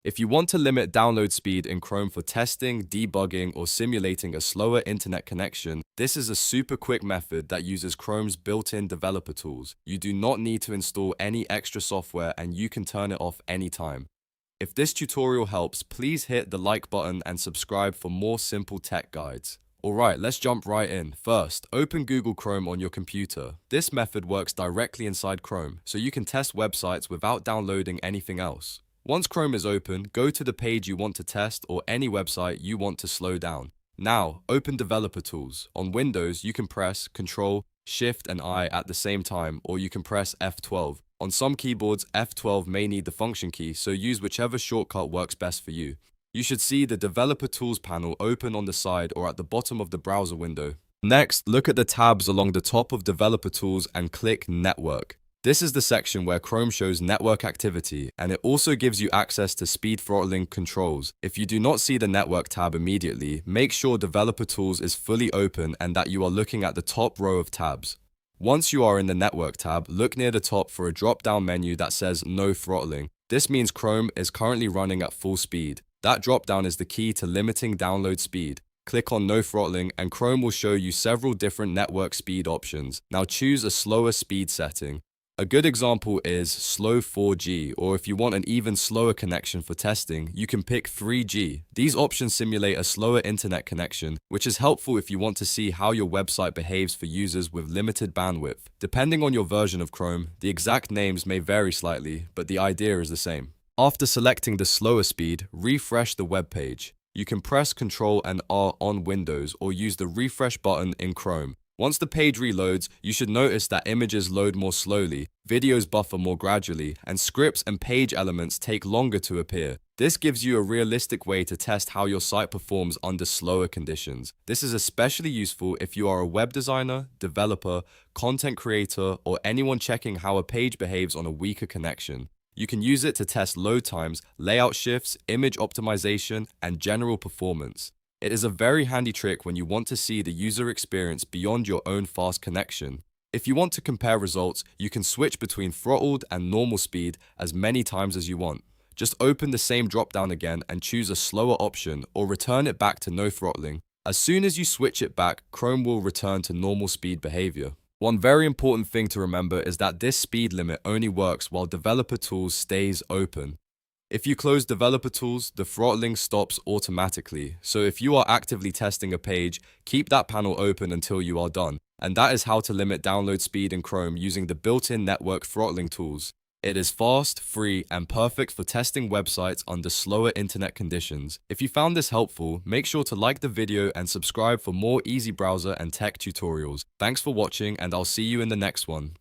If you want to limit download speed in Chrome for testing, debugging, or simulating a slower internet connection, this is a super quick method that uses Chrome's built-in developer tools. You do not need to install any extra software and you can turn it off anytime. If this tutorial helps, please hit the like button and subscribe for more simple tech guides. Alright, let's jump right in. First, open Google Chrome on your computer. This method works directly inside Chrome, so you can test websites without downloading anything else. Once Chrome is open, go to the page you want to test or any website you want to slow down. Now, open Developer Tools. On Windows, you can press Ctrl, Shift, and I at the same time, or you can press F12. On some keyboards, F12 may need the function key, so use whichever shortcut works best for you. You should see the Developer Tools panel open on the side or at the bottom of the browser window. Next, look at the tabs along the top of Developer Tools and click Network. This is the section where Chrome shows network activity, and it also gives you access to speed throttling controls. If you do not see the network tab immediately, make sure Developer Tools is fully open and that you are looking at the top row of tabs. Once you are in the network tab, look near the top for a drop-down menu that says No Throttling. This means Chrome is currently running at full speed. That drop-down is the key to limiting download speed. Click on No Throttling and Chrome will show you several different network speed options. Now choose a slower speed setting. A good example is slow 4G, or if you want an even slower connection for testing, you can pick 3G. These options simulate a slower internet connection, which is helpful if you want to see how your website behaves for users with limited bandwidth. Depending on your version of Chrome, the exact names may vary slightly, but the idea is the same. After selecting the slower speed, refresh the web page. You can press Ctrl and R on Windows or use the refresh button in Chrome. Once the page reloads, you should notice that images load more slowly, videos buffer more gradually, and scripts and page elements take longer to appear. This gives you a realistic way to test how your site performs under slower conditions. This is especially useful if you are a web designer, developer, content creator, or anyone checking how a page behaves on a weaker connection. You can use it to test load times, layout shifts, image optimization, and general performance. It is a very handy trick when you want to see the user experience beyond your own fast connection. If you want to compare results, you can switch between throttled and normal speed as many times as you want. Just open the same drop-down again and choose a slower option or return it back to no throttling. As soon as you switch it back, Chrome will return to normal speed behavior. One very important thing to remember is that this speed limit only works while Developer Tools stays open. If you close Developer Tools, the throttling stops automatically. So if you are actively testing a page, keep that panel open until you are done. And that is how to limit download speed in Chrome using the built-in network throttling tools. It is fast, free, and perfect for testing websites under slower internet conditions. If you found this helpful, make sure to like the video and subscribe for more easy browser and tech tutorials. Thanks for watching, and I'll see you in the next one.